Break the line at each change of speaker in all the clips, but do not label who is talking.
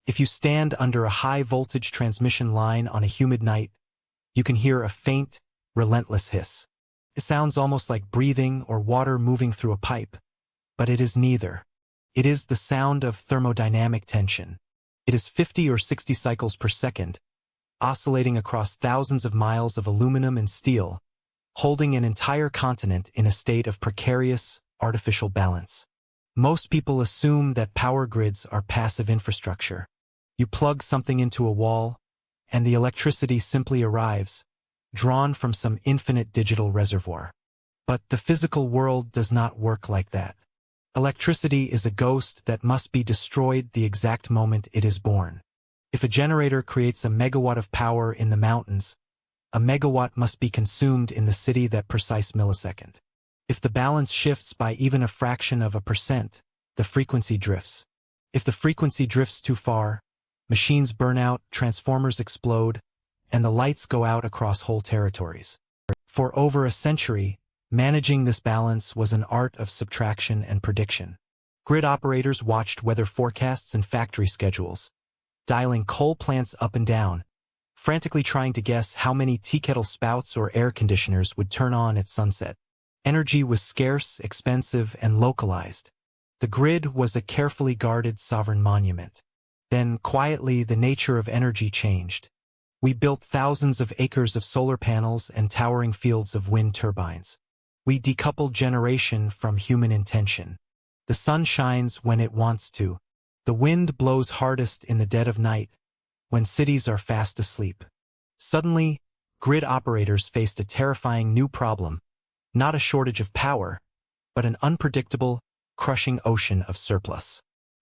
If you stand under a high-voltage transmission line on a humid night, you can hear a faint, relentless hiss. It sounds almost like breathing or water moving through a pipe, but it is neither. It is the sound of thermodynamic tension. It is 50 or 60 cycles per second, oscillating across thousands of miles of aluminum and steel, holding an entire continent in a state of precarious, artificial balance. Most people assume that power grids are passive infrastructure. You plug something into a wall, and the electricity simply arrives, drawn from some infinite digital reservoir. But the physical world does not work like that. Electricity is a ghost that must be destroyed the exact moment it is born. If a generator creates a megawatt of power in the mountains, a megawatt must be consumed in the city that precise millisecond. If the balance shifts by even a fraction of a percent, the frequency drifts. If the frequency drifts too far, machines burn out, transformers explode, and the lights go out across whole territories. For over a century, managing this balance was an art of subtraction and prediction. Grid operators watched weather forecasts and factory schedules, dialing coal plants up and down, frantically trying to guess how many teakettle spouts or air conditioners would turn on at sunset. Energy was scarce, expensive, and localized. The grid was a carefully guarded sovereign monument. Then, quietly, the nature of energy changed. We built thousands of acres of solar panels and towering fields of wind turbines. We decoupled generation from human intention. The sun shines when it wants to. The wind blows hardest in the dead of night, when cities are fast asleep. Suddenly, grid operators faced a terrifying new problem. Not a shortage of power, but an unpredictable, crushing ocean of surplus.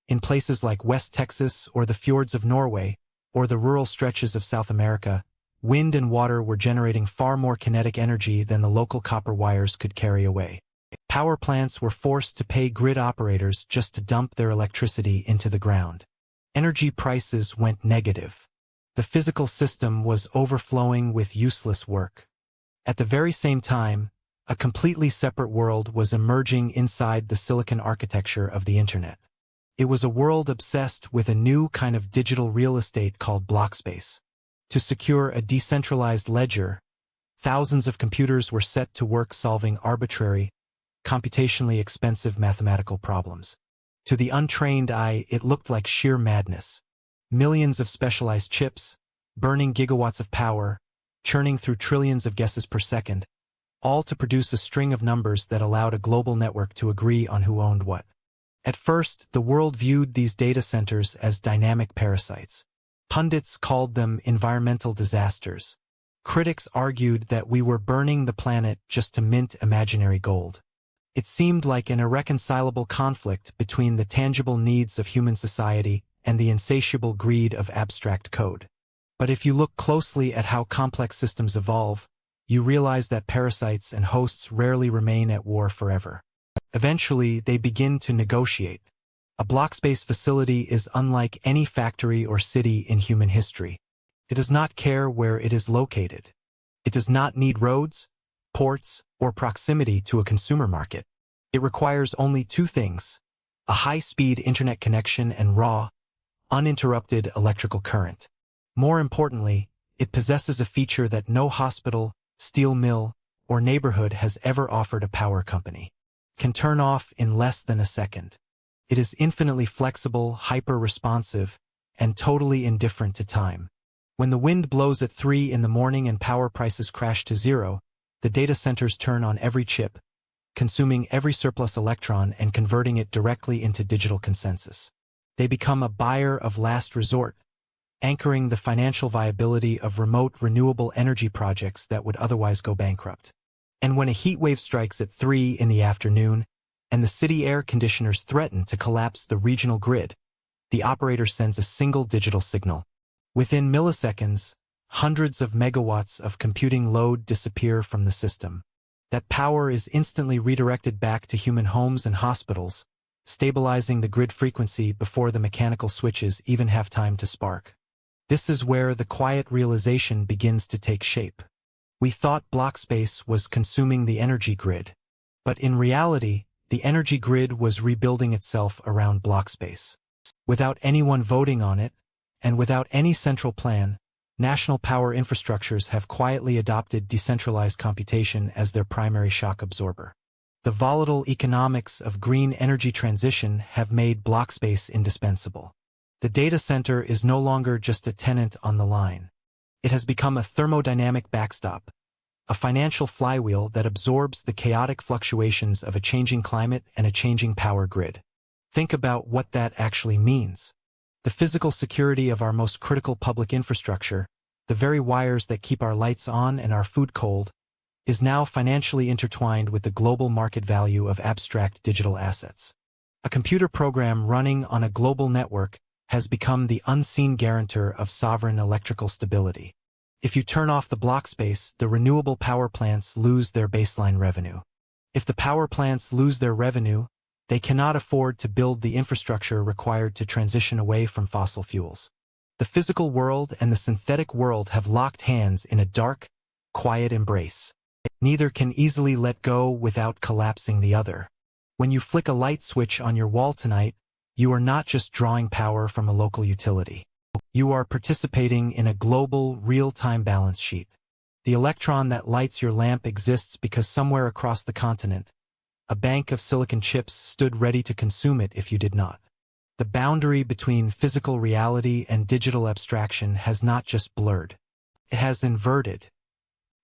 In places like West Texas or the fjords of Norway, or the rural stretches of South America, wind and water were generating far more kinetic energy than the local copper wires could carry away. Power plants were forced to pay grid operators just to dump their electricity into the ground. Energy prices went negative. The physical system was overflowing with useless work. At the very same time, a completely separate world was emerging inside the silicon architecture of the Internet. It was a world obsessed with a new kind of digital real estate called Blockspace. To secure a decentralized ledger, thousands of computers were set to work solving arbitrary, computationally expensive mathematical problems. To the untrained eye, it looked like sheer madness. Millions of specialized chips, burning gigawatts of power, churning through trillions of guesses per second, all to produce a string of numbers that allowed a global network to agree on who owned what. At first, the world viewed these data centers as dynamic parasites. Pundits called them environmental disasters. Critics argued that we were burning the planet just to mint imaginary gold. It seemed like an irreconcilable conflict between the tangible needs of human society and the insatiable greed of abstract code. But if you look closely at how complex systems evolve, you realize that parasites and hosts rarely remain at war forever. Eventually, they begin to negotiate. A Blockspace facility is unlike any factory or city in human history. It does not care where it is located. It does not need roads, ports, or proximity to a consumer market. It requires only two things: a high-speed internet connection and raw, uninterrupted electrical current. More importantly, it possesses a feature that no hospital, steel mill, or neighborhood has ever offered a power company. Can turn off in less than a second. It is infinitely flexible, hyper-responsive, and totally indifferent to time. When the wind blows at 3 in the morning and power prices crash to zero, the data centers turn on every chip, consuming every surplus electron and converting it directly into digital consensus. They become a buyer of last resort, anchoring the financial viability of remote renewable energy projects that would otherwise go bankrupt. And when a heat wave strikes at 3 in the afternoon, and the city air conditioners threaten to collapse the regional grid, the operator sends a single digital signal. Within milliseconds, hundreds of megawatts of computing load disappear from the system. That power is instantly redirected back to human homes and hospitals, stabilizing the grid frequency before the mechanical switches even have time to spark. This is where the quiet realization begins to take shape. We thought Blockspace was consuming the energy grid, but in reality, the energy grid was rebuilding itself around Blockspace. Without anyone voting on it, And without any central plan, national power infrastructures have quietly adopted decentralized computation as their primary shock absorber. The volatile economics of green energy transition have made Blockspace indispensable. The data center is no longer just a tenant on the line. It has become a thermodynamic backstop, a financial flywheel that absorbs the chaotic fluctuations of a changing climate and a changing power grid. Think about what that actually means. The physical security of our most critical public infrastructure, the very wires that keep our lights on and our food cold, is now financially intertwined with the global market value of abstract digital assets. A computer program running on a global network has become the unseen guarantor of sovereign electrical stability. If you turn off the Blockspace, the renewable power plants lose their baseline revenue. If the power plants lose their revenue, they cannot afford to build the infrastructure required to transition away from fossil fuels. The physical world and the synthetic world have locked hands in a dark, quiet embrace. Neither can easily let go without collapsing the other. When you flick a light switch on your wall tonight, you are not just drawing power from a local utility. You are participating in a global, real-time balance sheet. The electron that lights your lamp exists because somewhere across the continent, a bank of silicon chips stood ready to consume it if you did not. The boundary between physical reality and digital abstraction has not just blurred. It has inverted.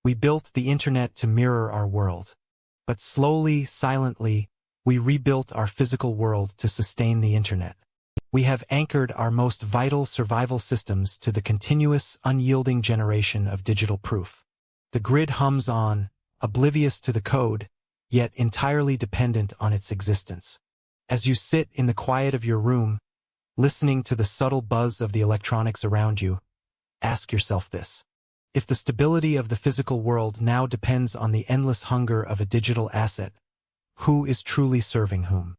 We built the internet to mirror our world. But slowly, silently, we rebuilt our physical world to sustain the internet. We have anchored our most vital survival systems to the continuous, unyielding generation of digital proof. The grid hums on, oblivious to the code, yet entirely dependent on its existence. As you sit in the quiet of your room, listening to the subtle buzz of the electronics around you, ask yourself this. If the stability of the physical world now depends on the endless hunger of a digital asset, who is truly serving whom?